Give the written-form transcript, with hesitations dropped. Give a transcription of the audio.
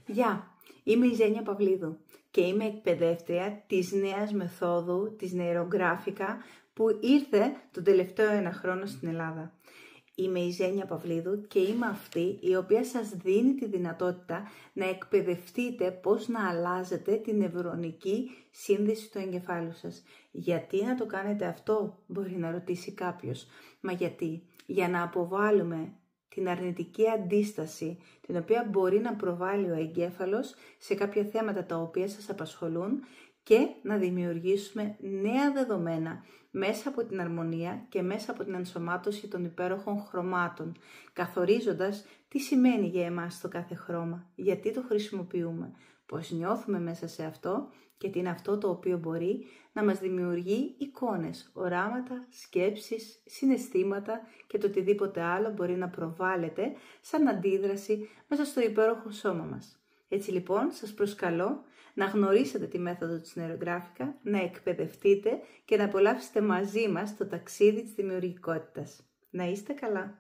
Γεια, είμαι η Ζένια Παυλίδου και είμαι εκπαιδεύτρια της νέας μεθόδου, της νευρογράφικα, που ήρθε τον τελευταίο 1 χρόνο στην Ελλάδα. Είμαι η Ζένια Παυλίδου και είμαι αυτή η οποία σας δίνει τη δυνατότητα να εκπαιδευτείτε πώς να αλλάζετε την νευρονική σύνδεση του εγκεφάλου σας. Γιατί να το κάνετε αυτό, μπορεί να ρωτήσει κάποιος. Μα γιατί? Για να αποβάλουμε την αρνητική αντίσταση, την οποία μπορεί να προβάλλει ο εγκέφαλος σε κάποια θέματα τα οποία σας απασχολούν, και να δημιουργήσουμε νέα δεδομένα μέσα από την αρμονία και μέσα από την ενσωμάτωση των υπέροχων χρωμάτων, καθορίζοντας τι σημαίνει για εμάς το κάθε χρώμα, γιατί το χρησιμοποιούμε, πώς νιώθουμε μέσα σε αυτό και τι είναι αυτό το οποίο μπορεί να μας δημιουργεί εικόνες, οράματα, σκέψεις, συναισθήματα και το οτιδήποτε άλλο μπορεί να προβάλλεται σαν αντίδραση μέσα στο υπέροχο σώμα μας. Έτσι λοιπόν σας προσκαλώ να γνωρίσετε τη μέθοδο της νευρογράφικα, να εκπαιδευτείτε και να απολαύσετε μαζί μας το ταξίδι της δημιουργικότητας. Να είστε καλά!